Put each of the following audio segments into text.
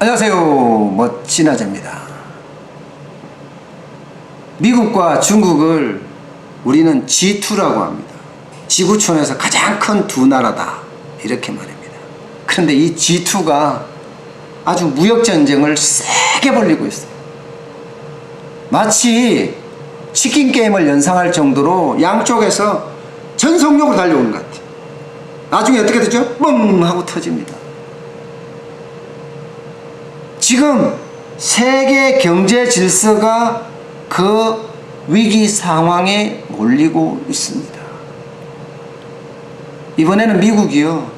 안녕하세요, 멋진 아재입니다. 미국과 중국을 우리는 G2라고 합니다. 지구촌에서 가장 큰 두 나라다, 이렇게 말합니다. 그런데 이 G2가 아주 무역전쟁을 세게 벌이고 있어요. 마치 치킨 게임을 연상할 정도로 양쪽에서 전속력으로 달려오는 것 같아요. 나중에 어떻게 되죠? 뻥 하고 터집니다. 지금 세계 경제 질서가 그 위기 상황에 몰리고 있습니다. 이번에는 미국이요,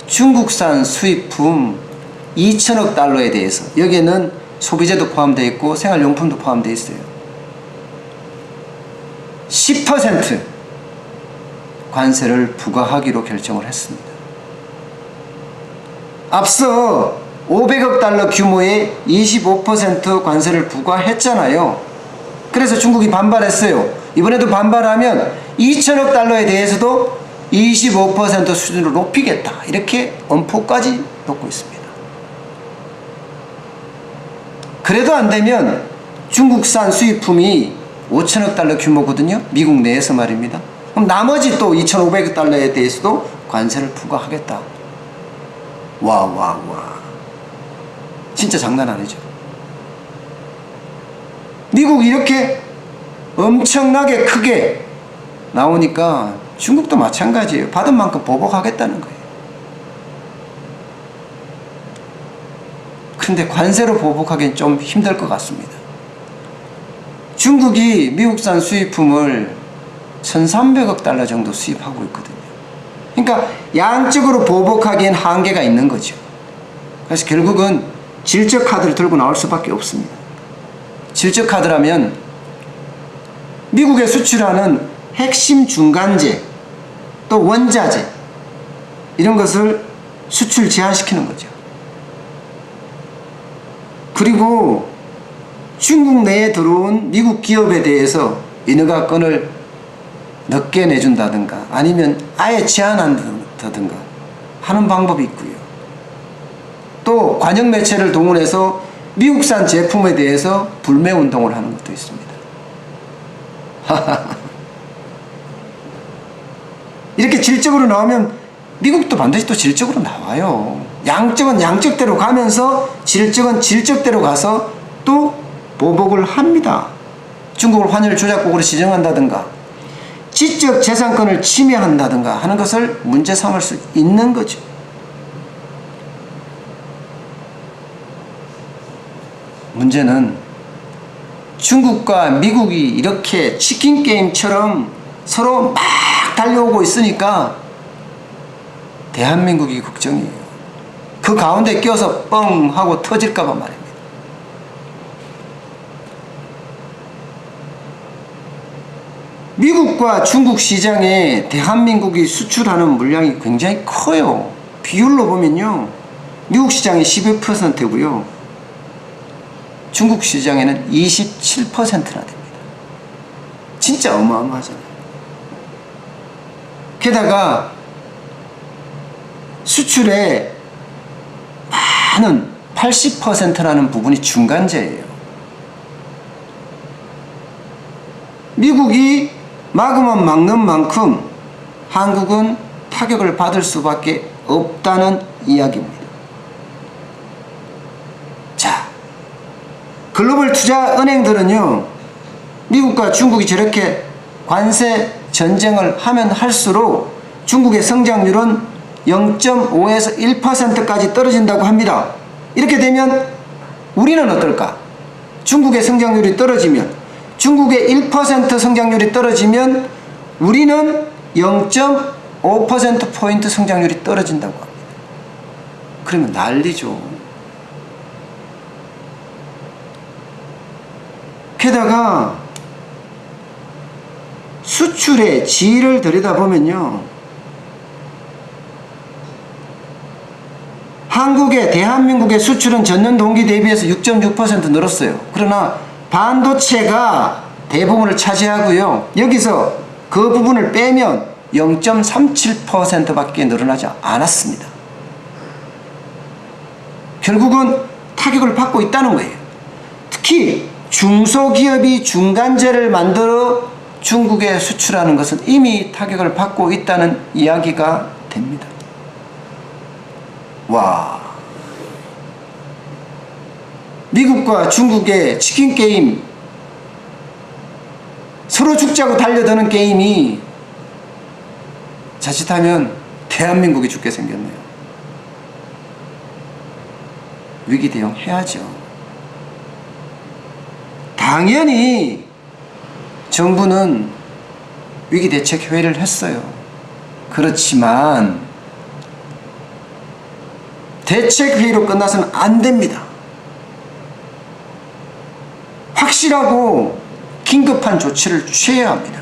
중국산 수입품 2천억 달러에 대해서, 여기에는 소비재도 포함되어 있고 생활용품도 포함되어 있어요. 10% 관세를 부과하기로 결정을 했습니다. 앞서 500억 달러 규모의 25% 관세를 부과했잖아요. 그래서 중국이 반발했어요. 이번에도 반발하면 2천억 달러에 대해서도 25% 수준으로 높이겠다, 이렇게 엄포까지 놓고 있습니다. 그래도 안 되면 중국산 수입품이 5천억 달러 규모거든요, 미국 내에서 말입니다. 그럼 나머지 또 2,500억 달러에 대해서도 관세를 부과하겠다. 와 진짜 장난 아니죠. 미국이 이렇게 엄청나게 크게 나오니까 중국도 마찬가지예요. 받은 만큼 보복하겠다는 거예요. 그런데 관세로 보복하기엔 좀 힘들 것 같습니다. 중국이 미국산 수입품을 1,300억 달러 정도 수입하고 있거든요. 그러니까 양적으로 보복하기엔 한계가 있는 거죠. 그래서 결국은 질적 카드를 들고 나올 수밖에 없습니다. 질적 카드라면 미국에 수출하는 핵심 중간재, 또 원자재, 이런 것을 수출 제한시키는 거죠. 그리고 중국 내에 들어온 미국 기업에 대해서 인허가권을 늦게 내준다든가 아니면 아예 제한한다든가 하는 방법이 있고요. 또 관영 매체를 동원해서 미국산 제품에 대해서 불매 운동을 하는 것도 있습니다. 이렇게 질적으로 나오면 미국도 반드시 또 질적으로 나와요. 양적은 양적대로 가면서 질적은 질적대로 가서 또 보복을 합니다. 중국을 환율 조작국으로 지정한다든가 지적 재산권을 침해한다든가 하는 것을 문제 삼을 수 있는 거죠. 문제는 중국과 미국이 이렇게 치킨 게임처럼 서로 막 달려오고 있으니까 대한민국이 걱정이에요. 그 가운데 껴서 뻥 하고 터질까봐 말입니다. 미국과 중국 시장에 대한민국이 수출하는 물량이 굉장히 커요. 비율로 보면요, 미국 시장이 12%고요 중국 시장에는 27%나 됩니다. 진짜 어마어마하잖아요. 게다가 수출의 많은 80%라는 부분이 중간재예요. 미국이 막으면 막는 만큼 한국은 타격을 받을 수밖에 없다는 이야기입니다. 자, 글로벌 투자 은행들은요, 미국과 중국이 저렇게 관세 전쟁을 하면 할수록 중국의 성장률은 0.5에서 1%까지 떨어진다고 합니다. 이렇게 되면 우리는 어떨까? 중국의 성장률이 떨어지면, 중국의 1% 성장률이 떨어지면 우리는 0.5%포인트 성장률이 떨어진다고 합니다. 그러면 난리죠. 게다가 수출의 질을 들여다보면요, 대한민국의 수출은 전년 동기 대비해서 6.6% 늘었어요. 그러나 반도체가 대부분을 차지하고요, 여기서 그 부분을 빼면 0.37% 밖에 늘어나지 않았습니다. 결국은 타격을 받고 있다는 거예요. 특히 중소기업이 중간재를 만들어 중국에 수출하는 것은 이미 타격을 받고 있다는 이야기가 됩니다. 와, 미국과 중국의 치킨 게임, 서로 죽자고 달려드는 게임이 자칫하면 대한민국이 죽게 생겼네요. 위기 대응해야죠. 당연히 정부는 위기 대책 회의를 했어요. 그렇지만 대책 회의로 끝나서는 안 됩니다. 확실하고 긴급한 조치를 취해야 합니다.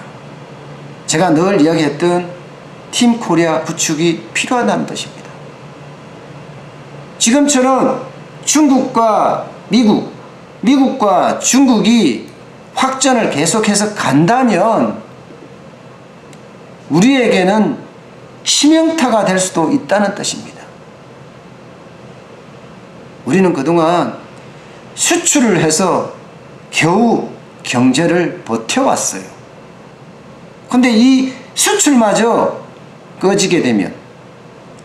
제가 늘 이야기했던 팀 코리아 구축이 필요하다는 뜻입니다. 지금처럼 중국과 미국과 중국이 확전을 계속해서 간다면 우리에게는 치명타가 될 수도 있다는 뜻입니다. 우리는 그동안 수출을 해서 겨우 경제를 버텨왔어요. 근데 이 수출마저 꺼지게 되면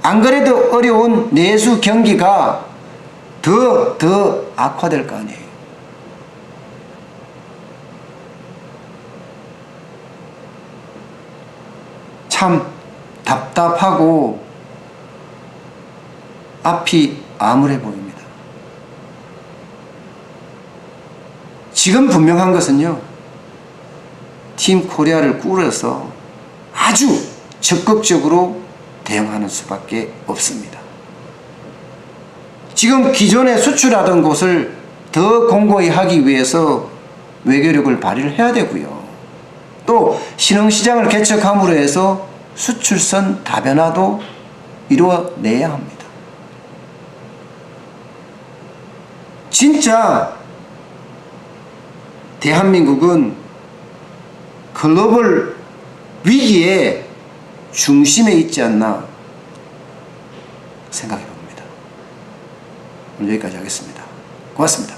안 그래도 어려운 내수 경기가 더 악화될 거 아니에요. 참 답답하고 앞이 암울해 보입니다. 지금 분명한 것은요, 팀 코리아를 꾸려서 아주 적극적으로 대응하는 수밖에 없습니다. 지금 기존에 수출하던 곳을 더 공고히 하기 위해서 외교력을 발휘를 해야 되고요. 또 신흥시장을 개척함으로 해서 수출선 다변화도 이루어내야 합니다. 진짜 대한민국은 글로벌 위기의 중심에 있지 않나 생각해 봅니다. 오늘 여기까지 하겠습니다. 고맙습니다.